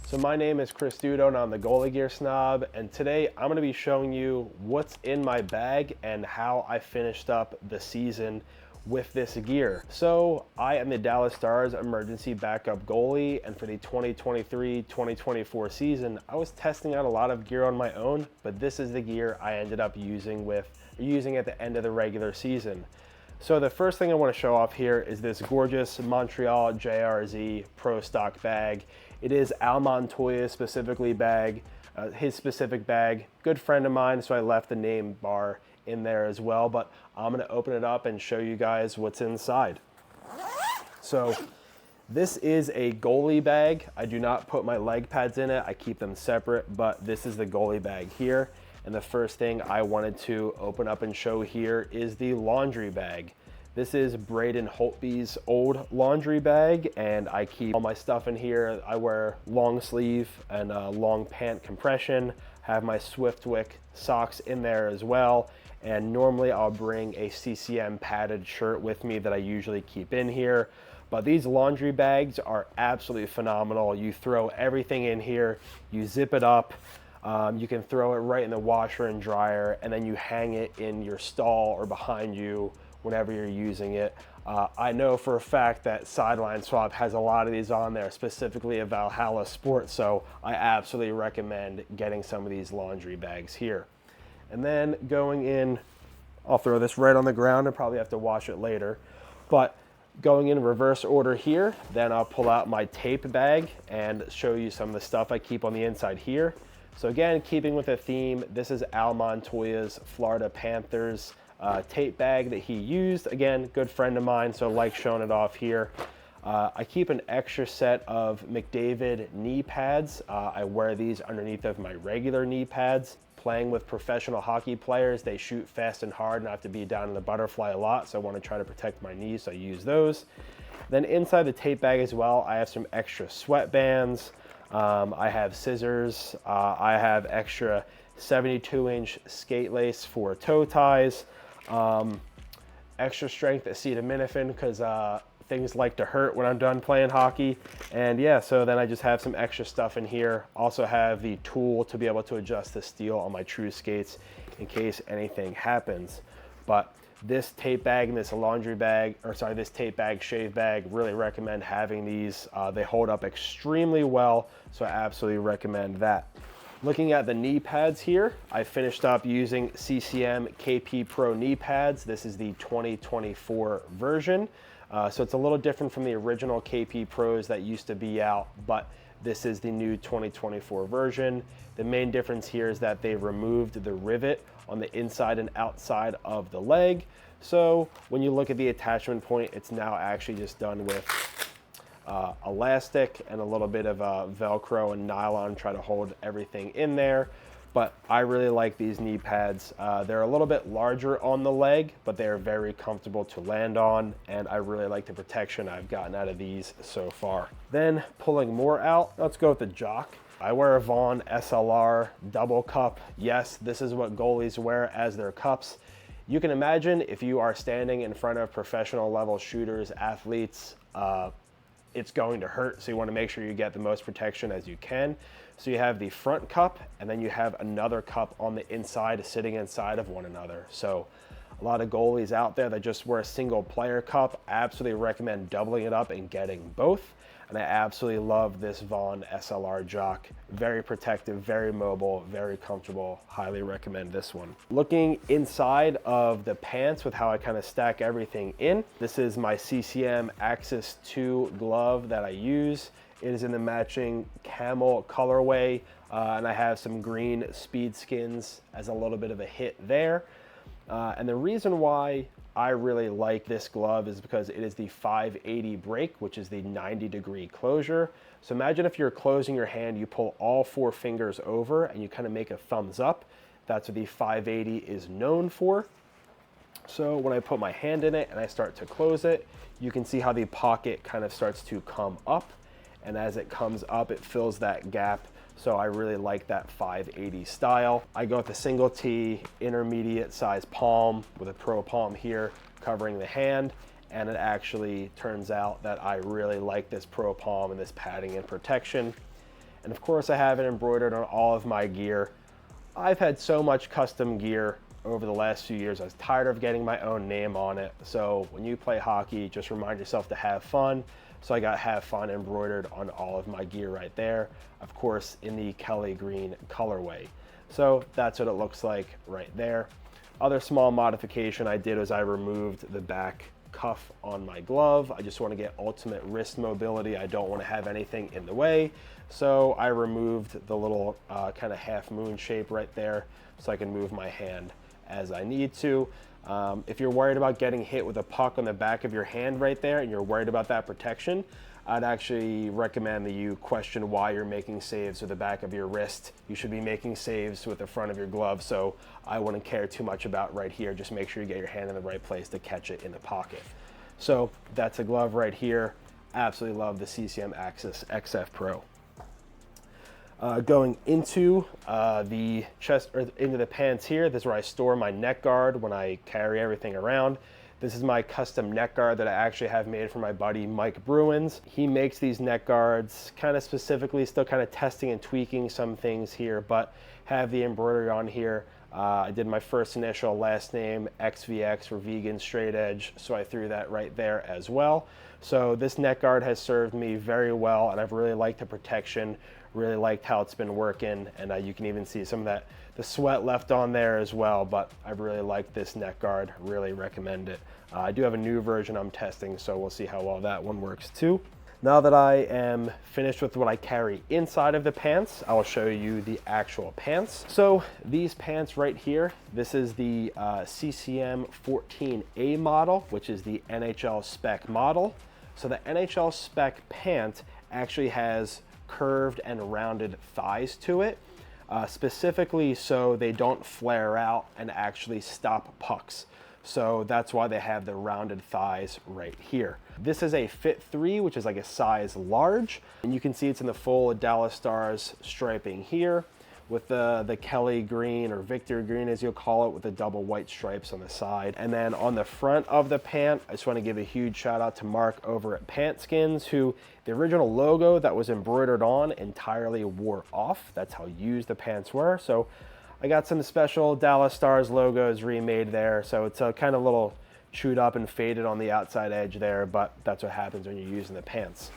So my name is Dudo and I'm the Goalie Gear Snob, and today I'm going to be showing you what's in my bag and how I finished up the season with this gear. So I am the Dallas Stars emergency backup goalie, and for the 2023-2024 season I was testing out a lot of gear on my own, but this is the gear I ended up using at the end of the regular season. So the first thing I want to show off here is this gorgeous Montreal JRZ Pro Stock bag. It is Al Montoya's his specific bag. Good friend of mine, so I left the name bar in there as well, but I'm going to open it up and show you guys what's inside. So this is a goalie bag. I do not put my leg pads in it. I keep them separate, but this is the goalie bag here. And the first thing I wanted to open up and show here is the laundry bag. This is Braden Holtby's old laundry bag, and I keep all my stuff in here. I wear long sleeve and long pant compression, have my Swiftwick socks in there as well, and normally I'll bring a CCM padded shirt with me that I usually keep in here. But these laundry bags are absolutely phenomenal. You throw everything in here, you zip it up, you can throw it right in the washer and dryer, and then you hang it in your stall or behind you whenever you're using it. I know for a fact that Sideline Swap has a lot of these on there, specifically a Valhalla Sport, so I absolutely recommend getting some of these laundry bags here. And then going in, I'll throw this right on the ground and probably have to wash it later, but going in reverse order here, then I'll pull out my tape bag and show you some of the stuff I keep on the inside here. So again, keeping with the theme, this is Al Montoya's Florida Panthers tape bag that he used. Again, good friend of mine, so I like showing it off here. I keep an extra set of McDavid knee pads. I wear these underneath of my regular knee pads. Playing with professional hockey players, they shoot fast and hard and I have to be down in the butterfly a lot, so I want to try to protect my knees, so I use those. Then inside the tape bag as well, I have some extra sweatbands. I have scissors. I have extra 72-inch skate lace for toe ties. Extra strength acetaminophen because things like to hurt when I'm done playing hockey. And yeah, so then I just have some extra stuff in here. Also have the tool to be able to adjust the steel on my true skates in case anything happens. But this tape bag and this this tape bag, shave bag, really recommend having these. They hold up extremely well, so I absolutely recommend that. Looking at the knee pads here, I finished up using CCM KP Pro knee pads. This is the 2024 version. So it's a little different from the original KP Pros that used to be out, but this is the new 2024 version. The main difference here is that they removed the rivet on the inside and outside of the leg. So when you look at the attachment point, it's now actually just done with elastic and a little bit of Velcro and nylon, try to hold everything in there. But I really like these knee pads. They're a little bit larger on the leg, but they are very comfortable to land on, and I really like the protection I've gotten out of these so far. Then pulling more out, let's go with the jock. I wear a Vaughn SLR double cup. Yes, this is what goalies wear as their cups. You can imagine if you are standing in front of professional level shooters, athletes, it's going to hurt, so you want to make sure you get the most protection as you can. So you have the front cup, and then you have another cup on the inside sitting inside of one another. So a lot of goalies out there that just wear a single player cup, I absolutely recommend doubling it up and getting both. And I absolutely love this Vaughn SLR jock. Very protective, very mobile, very comfortable. Highly recommend this one. Looking inside of the pants with how I kind of stack everything in, this is my CCM Axis 2 glove that I use. It is in the matching camel colorway, and I have some green speed skins as a little bit of a hit there. And the reason why I really like this glove is because it is the 580 break, which is the 90-degree closure. So imagine if you're closing your hand, you pull all 4 fingers over and you kind of make a thumbs up. That's what the 580 is known for. So when I put my hand in it and I start to close it, you can see how the pocket kind of starts to come up. And as it comes up, it fills that gap. So I really like that 580 style. I go with a single T, intermediate size palm with a pro palm here covering the hand. And it actually turns out that I really like this pro palm and this padding and protection. And of course I have it embroidered on all of my gear. I've had so much custom gear over the last few years. I was tired of getting my own name on it. So when you play hockey, just remind yourself to have fun. So I got have fun embroidered on all of my gear right there. Of course, in the Kelly green colorway. So that's what it looks like right there. Other small modification I did was I removed the back cuff on my glove. I just want to get ultimate wrist mobility. I don't want to have anything in the way. So I removed the little kind of half moon shape right there so I can move my hand as I need to. If you're worried about getting hit with a puck on the back of your hand right there and you're worried about that protection, I'd actually recommend that you question why you're making saves with the back of your wrist. You should be making saves with the front of your glove, so I wouldn't care too much about right here. Just make sure you get your hand in the right place to catch it in the pocket. So that's a glove right here. Absolutely love the CCM Axis XF Pro. Going into the chest, or into the pants here, this is where I store my neck guard when I carry everything around. This is my custom neck guard that I actually have made for my buddy Mike Bruins. He makes these neck guards kind of specifically, still kind of testing and tweaking some things here, but have the embroidery on here. I did my first initial, last name, XVX for vegan straight edge, so I threw that right there as well. So this neck guard has served me very well, and I've really liked the protection, really liked how it's been working, and you can even see some of that, the sweat left on there as well, but I've really liked this neck guard, really recommend it. I do have a new version I'm testing, so we'll see how well that one works too. Now that I am finished with what I carry inside of the pants, I will show you the actual pants. So these pants right here, this is the CCM 14A model, which is the NHL spec model. So the NHL spec pant actually has curved and rounded thighs to it, specifically so they don't flare out and actually stop pucks. So that's why they have the rounded thighs right here. This is a fit 3, which is like a size large. And you can see it's in the full Dallas Stars striping here with the Kelly green, or Victor green as you'll call it, with the double white stripes on the side. And then on the front of the pant, I just want to give a huge shout out to Mark over at Pant Skins, who the original logo that was embroidered on entirely wore off. That's how used the pants were. So I got some special Dallas Stars logos remade there. So it's a kind of little chewed up and faded on the outside edge there, but that's what happens when you're using the pants.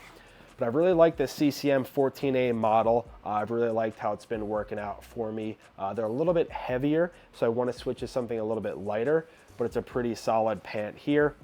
But I really like the CCM 14A model. I've really liked how it's been working out for me. They're a little bit heavier, so I want to switch to something a little bit lighter, but it's a pretty solid pant here.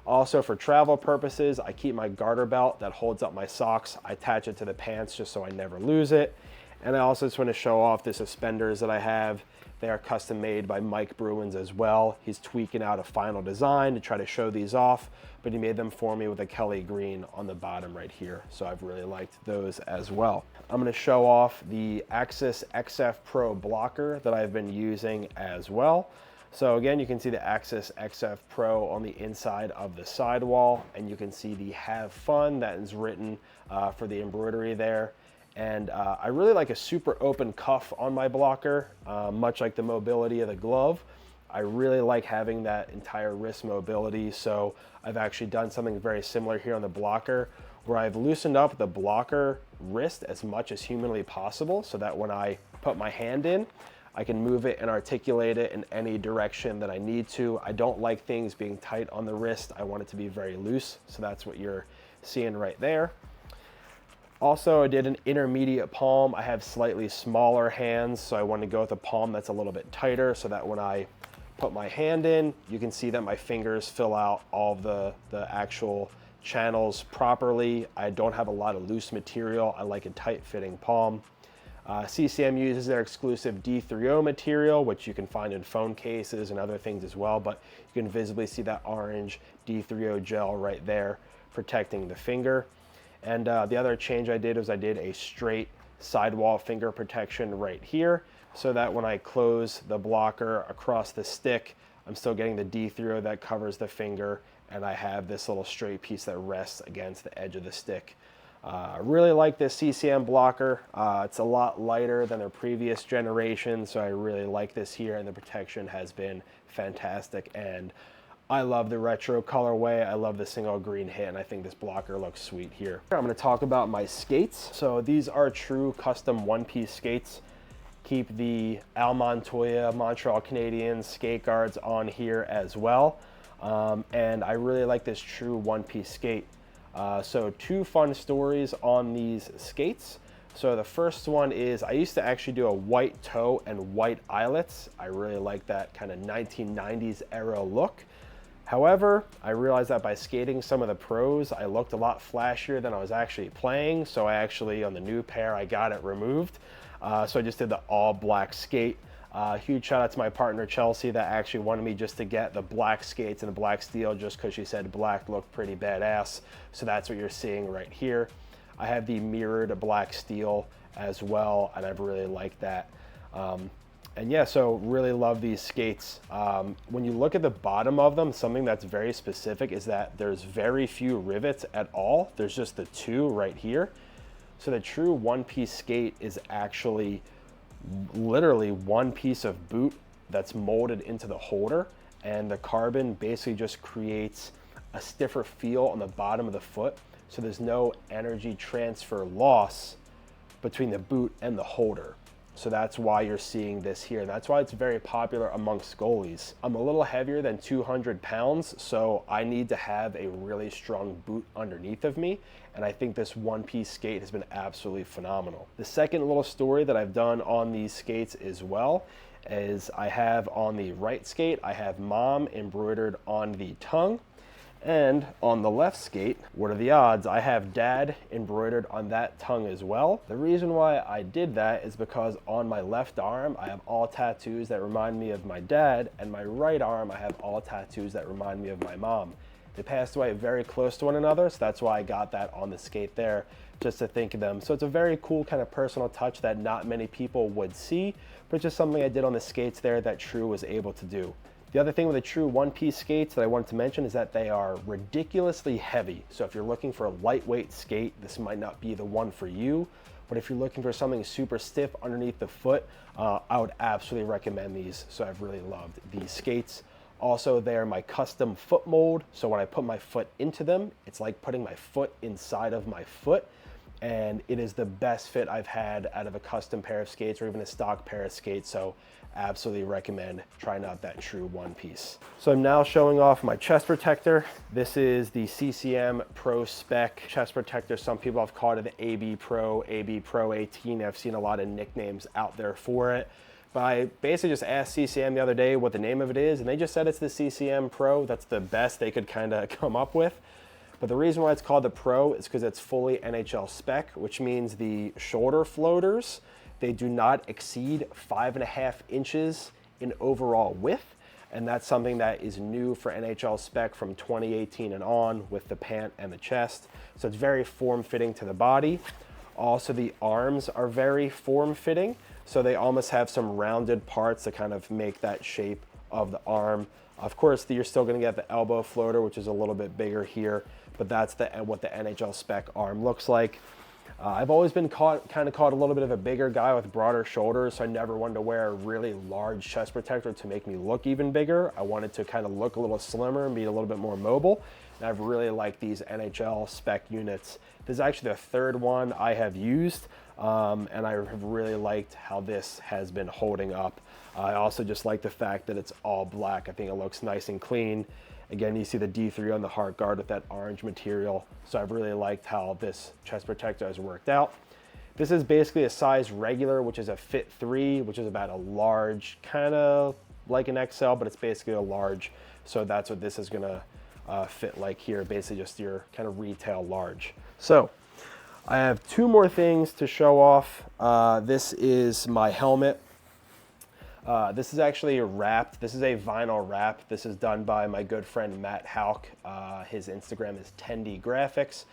Also for travel purposes, I keep my garter belt that holds up my socks. I attach it to the pants just so I never lose it. And I also just want to show off the suspenders that I have. They are custom made by Mike Bruins as well. He's tweaking out a final design to try to show these off, but he made them for me with a Kelly green on the bottom right here. So I've really liked those as well. I'm going to show off the Axis XF Pro blocker that I've been using as well. So again, you can see the Axis XF Pro on the inside of the sidewall, and you can see the Have Fun that is written for the embroidery there. And I really like a super open cuff on my blocker, much like the mobility of the glove. I really like having that entire wrist mobility, so I've actually done something very similar here on the blocker, where I've loosened up the blocker wrist as much as humanly possible, so that when I put my hand in, I can move it and articulate it in any direction that I need to. I don't like things being tight on the wrist. I want it to be very loose, so that's what you're seeing right there. Also, I did an intermediate palm. I have slightly smaller hands, so I want to go with a palm that's a little bit tighter, so that when I put my hand in, you can see that my fingers fill out all of the actual channels properly. I don't have a lot of loose material. I like a tight fitting palm. CCM uses their exclusive D3O material, which you can find in phone cases and other things as well, but you can visibly see that orange D3O gel right there protecting the finger. And the other change I did was I did a straight sidewall finger protection right here, so that when I close the blocker across the stick, I'm still getting the D3O that covers the finger, and I have this little straight piece that rests against the edge of the stick. I really like this CCM blocker. It's a lot lighter than their previous generation, so I really like this here, and the protection has been fantastic. And I love the retro colorway. I love the single green hit, and I think this blocker looks sweet here. I'm gonna talk about my skates. So these are true custom one-piece skates. Keep the Al Montoya Montreal Canadiens skate guards on here as well. And I really like this true one-piece skate. So two fun stories on these skates. So the first one is I used to actually do a white toe and white eyelets. I really like that kind of 1990s era look. However, I realized that by skating some of the pros, I looked a lot flashier than I was actually playing. So I actually, on the new pair, I got it removed. So I just did the all black skate. Huge shout out to my partner Chelsea that actually wanted me just to get the black skates and the black steel just because she said black looked pretty badass. So that's what you're seeing right here. I have the mirrored black steel as well, and I've really liked that. And yeah, so really love these skates. When you look at the bottom of them, something that's very specific is that there's very few rivets at all. There's just the two right here. So the true one-piece skate is actually literally one piece of boot that's molded into the holder, and the carbon basically just creates a stiffer feel on the bottom of the foot. So there's no energy transfer loss between the boot and the holder. So that's why you're seeing this here. That's why it's very popular amongst goalies. I'm a little heavier than 200 pounds, so I need to have a really strong boot underneath of me. And I think this one-piece skate has been absolutely phenomenal. The second little story that I've done on these skates as well is I have on the right skate, I have mom embroidered on the tongue. And on the left skate, what are the odds? I have dad embroidered on that tongue as well. The reason why I did that is because on my left arm, I have all tattoos that remind me of my dad, and my right arm, I have all tattoos that remind me of my mom. They passed away very close to one another, so that's why I got that on the skate there, just to think of them. So it's a very cool kind of personal touch that not many people would see, but just something I did on the skates there that True was able to do. The other thing with the true one-piece skates that I wanted to mention is that they are ridiculously heavy. So if you're looking for a lightweight skate, this might not be the one for you. But if you're looking for something super stiff underneath the foot, I would absolutely recommend these. So I've really loved these skates. Also, they're my custom foot mold. So when I put my foot into them, it's like putting my foot inside of my foot. And it is the best fit I've had out of a custom pair of skates or even a stock pair of skates. So absolutely recommend trying out that true one piece. So I'm now showing off my chest protector. This is the CCM Pro Spec chest protector. Some people have called it the AB Pro 18. I've seen a lot of nicknames out there for it. But I basically just asked CCM the other day what the name of it is, and they just said it's the CCM Pro. That's the best they could kind of come up with. But the reason why it's called the Pro is because it's fully NHL spec, which means the shoulder floaters, they do not exceed 5.5 inches in overall width. And that's something that is new for NHL spec from 2018 and on with the pant and the chest. So it's very form-fitting to the body. Also, the arms are very form-fitting. So they almost have some rounded parts to kind of make that shape of the arm. Of course, you're still gonna get the elbow floater, which is a little bit bigger here, but that's what the NHL spec arm looks like. I've always been kind of called a little bit of a bigger guy with broader shoulders, so I never wanted to wear a really large chest protector to make me look even bigger. I wanted to kind of look a little slimmer and be a little bit more mobile, and I've really liked these NHL spec units. This is actually the third one I have used, and I have really liked how this has been holding up. I also just like the fact that it's all black. I think it looks nice and clean. Again, you see the D3 on the heart guard with that orange material. So I've really liked how this chest protector has worked out. This is basically a size regular, which is a fit 3, which is about a large, kind of like an XL, but it's basically a large. So that's what this is gonna fit like here, basically just your kind of retail large. So I have two more things to show off. This is my helmet. This is actually wrapped. This is a vinyl wrap. This is done by my good friend Matt Houck. His Instagram is 10D Graphics.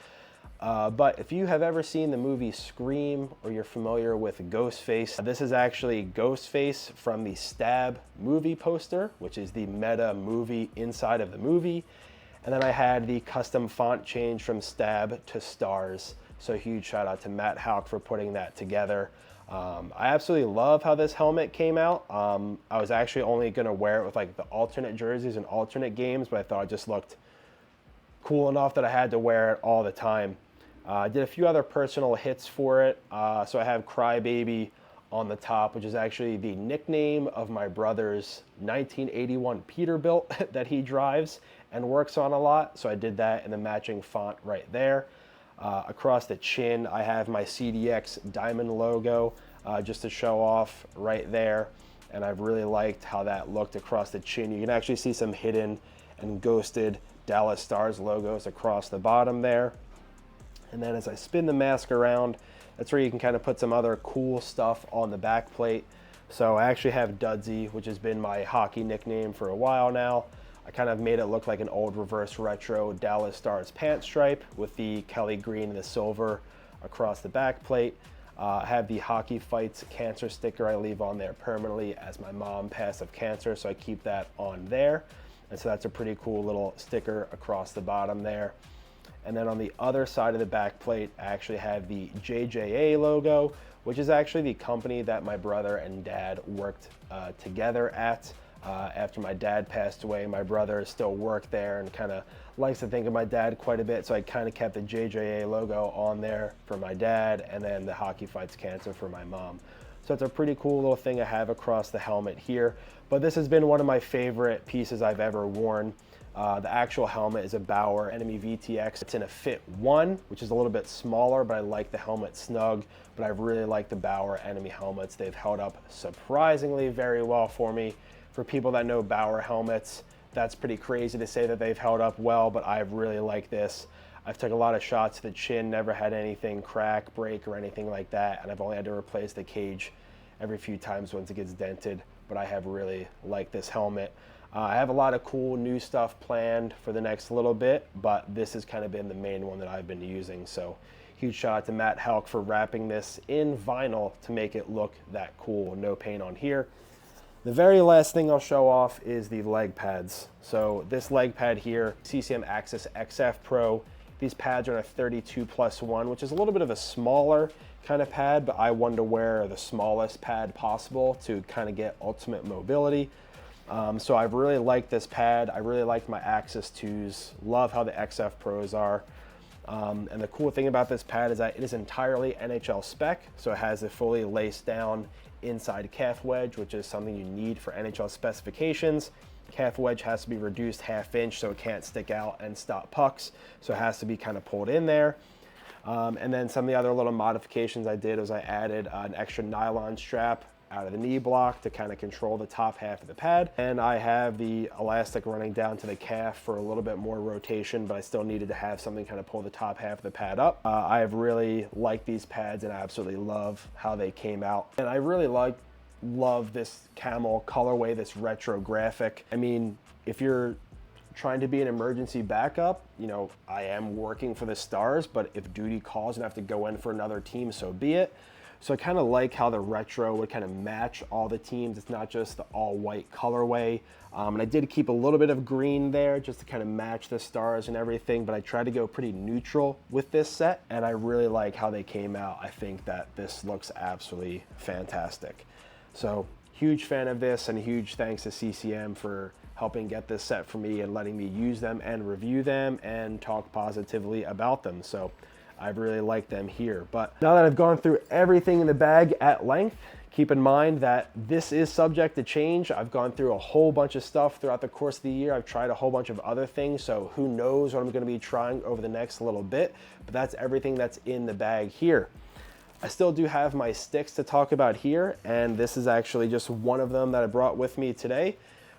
But if you have ever seen the movie Scream or you're familiar with Ghostface, this is actually Ghostface from the Stab movie poster, which is the meta movie inside of the movie. And then I had the custom font change from Stab to Stars. So huge shout out to Matt Houck for putting that together. I absolutely love how this helmet came out. I was actually only going to wear it with like the alternate jerseys and alternate games, but I thought it just looked cool enough that I had to wear it all the time. I did a few other personal hits for it. So I have Crybaby on the top, which is actually the nickname of my brother's 1981 Peterbilt that he drives and works on a lot. So I did that in the matching font right there. Across the chin, I have my CDX diamond logo just to show off right there. And I've really liked how that looked across the chin. You can actually see some hidden and ghosted Dallas Stars logos across the bottom there. And then as I spin the mask around, that's where you can kind of put some other cool stuff on the back plate. So I actually have Dudsy, which has been my hockey nickname for a while now. I kind of made it look like an old reverse retro Dallas Stars pant stripe with the Kelly green and the silver across the back plate. I have the Hockey Fights cancer sticker I leave on there permanently as my mom passed of cancer, so I keep that on there. And so that's a pretty cool little sticker across the bottom there. And then on the other side of the back plate, I actually have the JJA logo, which is actually the company that my brother and dad worked together at. After my dad passed away, my brother still worked there and kind of likes to think of my dad quite a bit. So I kind of kept the JJA logo on there for my dad and then the Hockey Fights Cancer for my mom. So it's a pretty cool little thing I have across the helmet here. But this has been one of my favorite pieces I've ever worn. The actual helmet is a Bauer Enemy VTX. It's in a fit 1, which is a little bit smaller, but I like the helmet snug. But I really like the Bauer Enemy helmets. They've held up surprisingly very well for me. For people that know Bauer helmets, that's pretty crazy to say that they've held up well, but I really like this. I've took a lot of shots to the chin, never had anything crack, break, or anything like that, and I've only had to replace the cage every few times once it gets dented, but I have really liked this helmet. I have a lot of cool new stuff planned for the next little bit, but this has kind of been the main one that I've been using. So huge shout out to Matt Helk for wrapping this in vinyl to make it look that cool. No paint on here. The very last thing I'll show off is the leg pads. So this leg pad here, CCM Axis XF Pro. These pads are a 32+1, which is a little bit of a smaller kind of pad, but I wanted to wear the smallest pad possible to kind of get ultimate mobility. So I've really liked this pad. I really like my Axis 2s. Love how the XF Pros are. And the cool thing about this pad is that it is entirely NHL spec. So it has a fully laced down inside calf wedge, which is something you need for NHL specifications. Calf wedge has to be reduced 1/2 inch so it can't stick out and stop pucks. So it has to be kind of pulled in there. And then some of the other little modifications I did was I added an extra nylon strap out of the knee block to kind of control the top half of the pad. And I have the elastic running down to the calf for a little bit more rotation, but I still needed to have something kind of pull the top half of the pad up. I have really liked these pads and I absolutely love how they came out. And I really love this camel colorway, this retro graphic. I mean, if you're trying to be an emergency backup, you know, I am working for the Stars, but if duty calls and I have to go in for another team, so be it. So I kind of like how the retro would kind of match all the teams. It's not just the all white colorway. And I did keep a little bit of green there just to kind of match the Stars and everything, but I tried to go pretty neutral with this set and I really like how they came out. I think that this looks absolutely fantastic. So huge fan of this and huge thanks to CCM for helping get this set for me and letting me use them and review them and talk positively about them. So I really like them here. But now that I've gone through everything in the bag at length, keep in mind that this is subject to change. I've gone through a whole bunch of stuff throughout the course of the year. I've tried a whole bunch of other things, so who knows what I'm going to be trying over the next little bit, but that's everything that's in the bag here. I still do have my sticks to talk about here, and this is actually just one of them that I brought with me today.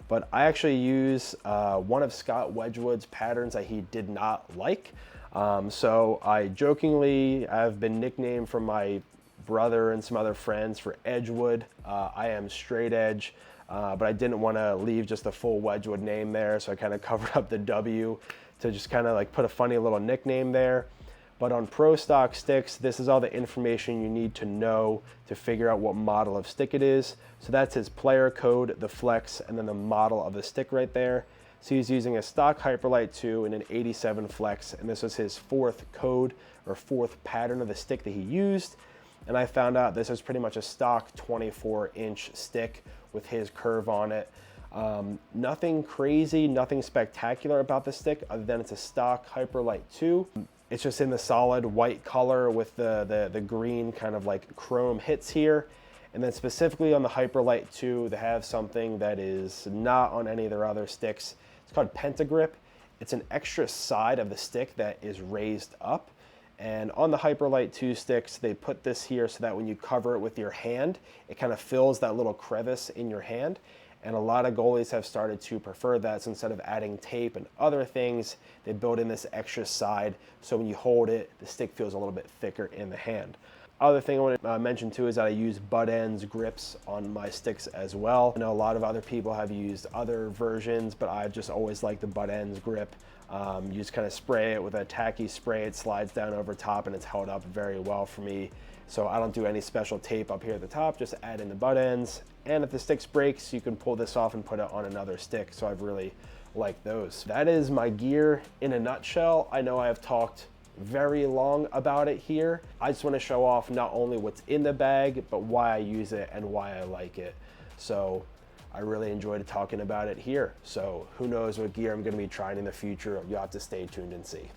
But I actually use one of Scott Wedgwood's patterns that he did not like. So I jokingly, I've been nicknamed from my brother and some other friends for Edgewood. I am straight edge, but I didn't want to leave just the full Wedgwood name there. So I kind of covered up the W to just kind of like put a funny little nickname there. But on Pro Stock sticks, this is all the information you need to know to figure out what model of stick it is. So that's his player code, the flex, and then the model of the stick right there. So he's using a stock Hyperlite 2 and an 87 flex, and this was his 4th code or 4th pattern of the stick that he used. and I found out this is pretty much a stock 24-inch stick with his curve on it. Nothing crazy, nothing spectacular about the stick other than it's a stock Hyperlite 2. It's just in the solid white color with the green kind of like chrome hits here. And then specifically on the Hyperlite 2, they have something that is not on any of their other sticks. It's called Pentagrip. It's an extra side of the stick that is raised up. And on the Hyperlite 2 sticks, they put this here so that when you cover it with your hand, it kind of fills that little crevice in your hand. And a lot of goalies have started to prefer that. So instead of adding tape and other things, they build in this extra side. So when you hold it, the stick feels a little bit thicker in the hand. Other thing I want to mention too is that I use butt ends grips on my sticks as well. I know a lot of other people have used other versions, but I've just always liked the butt ends grip. You just kind of spray it with a tacky spray, it slides down over top and it's held up very well for me. So I don't do any special tape up here at the top, just add in the butt ends. And if the sticks breaks, you can pull this off and put it on another stick. So I've really liked those. That is my gear in a nutshell. I know I have talked very long about it here. I just want to show off not only what's in the bag, but why I use it and why I like it. So I really enjoyed talking about it here. So who knows what gear I'm going to be trying in the future. You'll have to stay tuned and see.